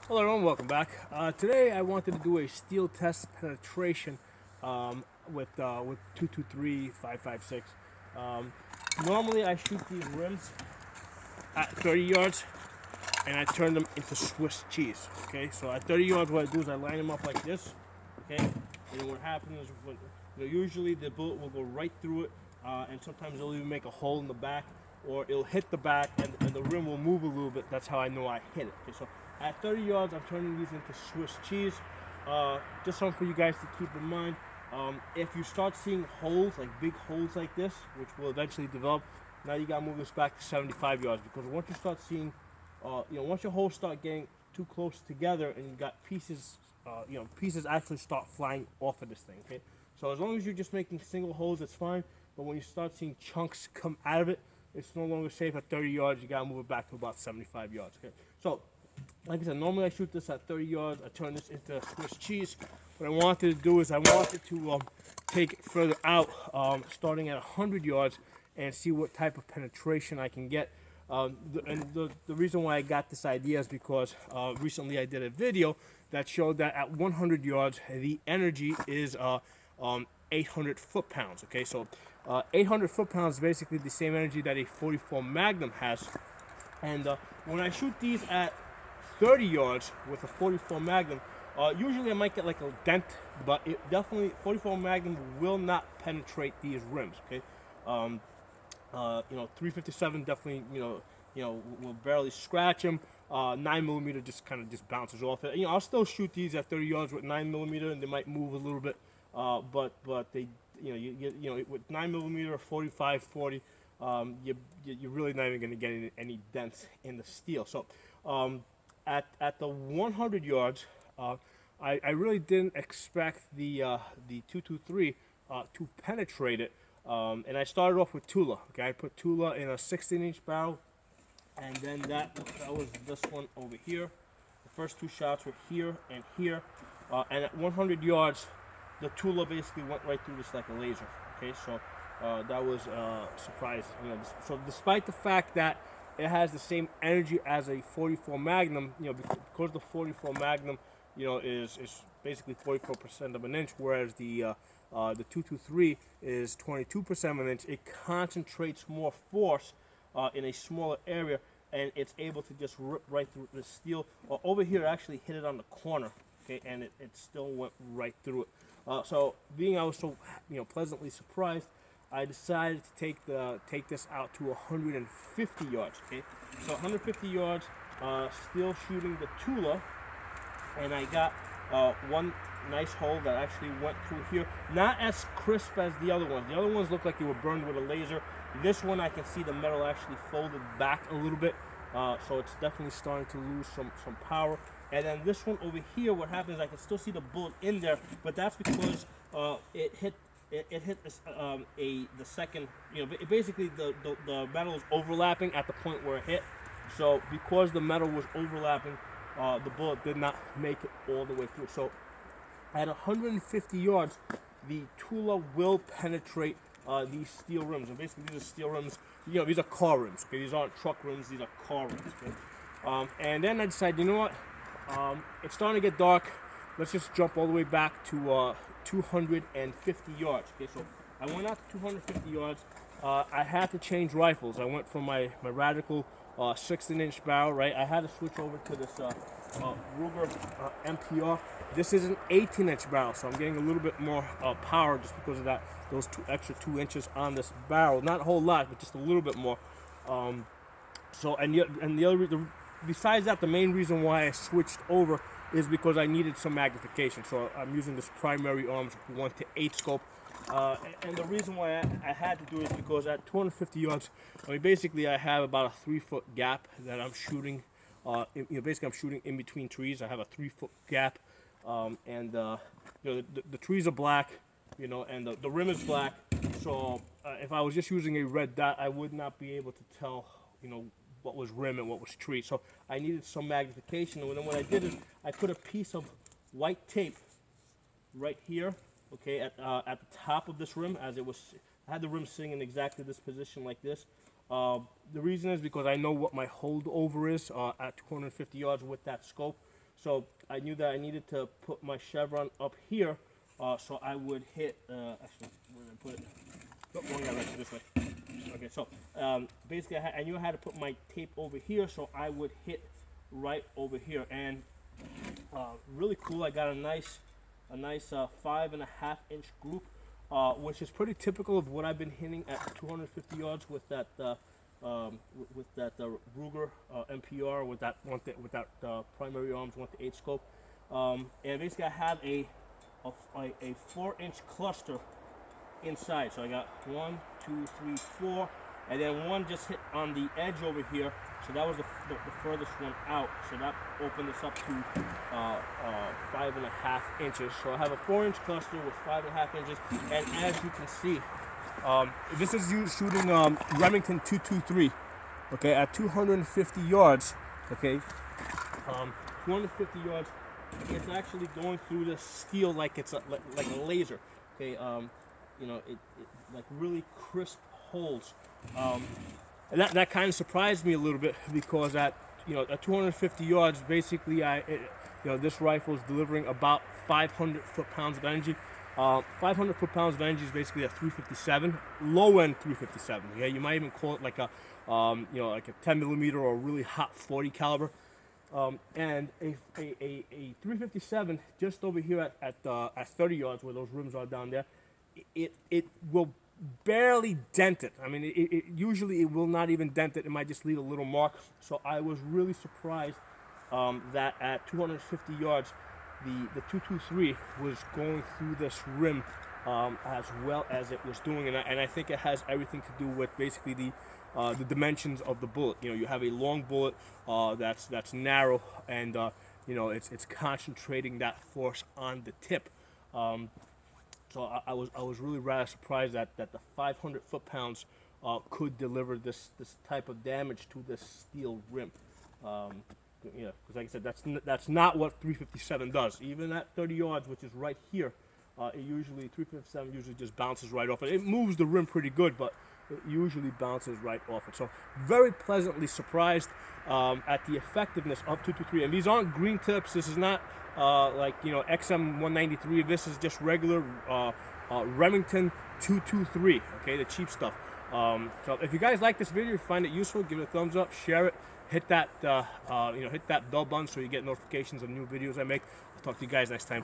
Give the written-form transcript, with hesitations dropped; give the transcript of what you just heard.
Hello everyone, welcome back. Today I wanted to do a steel test penetration with 223 556. Um, Normally I shoot these rims at 30 yards and I turn them into Swiss cheese. Okay, so at 30 yards what I do is I line them up like this. Okay, and then what happens is usually the bullet will go right through it, and sometimes it'll even make a hole in the back, or it'll hit the back and the rim will move a little bit. That's how I know I hit it. Okay, so at 30 yards, I'm turning these into Swiss cheese. Just something for you guys to keep in mind. If you start seeing holes, like big holes like this, which will eventually develop, now you gotta move this back to 75 yards, because once you start seeing, once your holes start getting too close together and you got pieces, pieces actually start flying off of this thing. Okay, so as long as you're just making single holes, it's fine. But when you start seeing chunks come out of it, it's no longer safe at 30 yards. You gotta move it back to about 75 yards. Okay, so like I said, normally I shoot this at 30 yards. I turn this into Swiss cheese. What I wanted to do is I wanted to take it further out, starting at 100 yards, and see what type of penetration I can get. The reason why I got this idea is because recently I did a video that showed that at 100 yards, the energy is 800 foot-pounds. Okay, so 800 foot-pounds is basically the same energy that a 44 Magnum has. And when I shoot these at 30 yards with a 44 Magnum, usually I might get like a dent, but it definitely 44 Magnum will not penetrate these rims. Okay, 357 definitely will barely scratch them. 9mm just kind of just bounces off it. I'll still shoot these at 30 yards with 9mm, and they might move a little bit, but they with 9mm 45 40, you're really not even going to get any dents in the steel. So at the 100 yards, I really didn't expect the 223 to penetrate it, and I started off with Tula. Okay, I put Tula in a 16-inch barrel, and then that was this one over here. The first two shots were here and here, and at 100 yards, the Tula basically went right through this like a laser. Okay, so that was a surprise. So despite the fact that it has the same energy as a 44 Magnum, because the 44 Magnum, is basically 44% of an inch, whereas the 223 is 22% of an inch. It concentrates more force in a smaller area, and it's able to just rip right through the steel. Over here, I actually hit it on the corner, okay, and it still went right through it. So being I was so pleasantly surprised, I decided to take this out to 150 yards. Okay, so 150 yards, still shooting the Tula, and I got one nice hole that actually went through here. Not as crisp as the other ones. The other ones look like they were burned with a laser. This one I can see the metal actually folded back a little bit, so it's definitely starting to lose some power. And then this one over here, what happens? I can still see the bullet in there, but that's because it hit the second. Basically the metal is overlapping at the point where it hit. So because the metal was overlapping, the bullet did not make it all the way through. So at 150 yards, the Tula will penetrate these steel rims. And basically, these are steel rims. These are car rims. Okay, these aren't truck rims. These are car rims. Okay? And then I decided, you know what? It's starting to get dark. Let's just jump all the way back to 250 yards. Okay, so I went out to 250 yards. I had to change rifles. I went from my Radical 16-inch barrel, right? I had to switch over to this Ruger MPR. This is an 18-inch barrel, so I'm getting a little bit more power just because of those extra 2 inches on this barrel. Not a whole lot, but just a little bit more. Besides that, the main reason why I switched over is because I needed some magnification. So I'm using this primary arms 1:8 scope. And the reason why I had to do it is because at 250 yards, basically I have about a 3-foot gap that I'm shooting. Basically I'm shooting in between trees. I have a 3-foot gap, and the trees are black, and the rim is black. So if I was just using a red dot, I would not be able to tell, what was rim and what was tree. So I needed some magnification. And then what I did is I put a piece of white tape right here, okay, at the top of this rim, as I had the rim sitting in exactly this position like this. The reason is because I know what my holdover is at 250 yards with that scope. So I knew that I needed to put my chevron up here, so I would hit, actually, where did I put it? Oh, yeah, right, this way. Okay, so basically I knew I had to put my tape over here, so I would hit right over here. And really cool, I got a nice 5.5 inch group, which is pretty typical of what I've been hitting at 250 yards with that Ruger MPR with that primary arms 1-8 scope. And basically I have a 4-inch cluster inside. So I got 1, 2, 3, 4, and then one just hit on the edge over here. So that was the furthest one out. So that opened this up to 5.5 inches. So I have a 4-inch cluster with 5.5 inches, and as you can see, this is you shooting Remington 223. Okay, at 250 yards. Okay, 250 yards. It's actually going through the steel like it's like a laser. Okay, you know, it like really crisp holes. And that kind of surprised me a little bit, because at 250 yards, basically this rifle is delivering about 500 foot-pounds of energy. 500 foot-pounds of energy is basically a 357, low-end 357. Yeah, you might even call it like a like a 10 millimeter or a really hot 40 caliber. And a 357 just over here at 30 yards, where those rims are down there, it will barely dent it. I mean, usually it will not even dent it. It might just leave a little mark. So I was really surprised that at 250 yards, the 223 was going through this rim as well as it was doing, and I think it has everything to do with basically the dimensions of the bullet. You know, you have a long bullet that's narrow, and it's concentrating that force on the tip. So I was really rather surprised that the 500 foot-pounds could deliver this type of damage to this steel rim. Because like I said, that's not what 357 does. Even at 30 yards, which is right here, 357 usually just bounces right off it. It moves the rim pretty good, but it usually bounces right off it. So very pleasantly surprised at the effectiveness of 223. And these aren't green tips. This is not like XM 193. This is just regular Remington 223. Okay, the cheap stuff. So if you guys like this video, find it useful, give it a thumbs up, share it, hit that hit that bell button so you get notifications of new videos I make. I'll talk to you guys next time.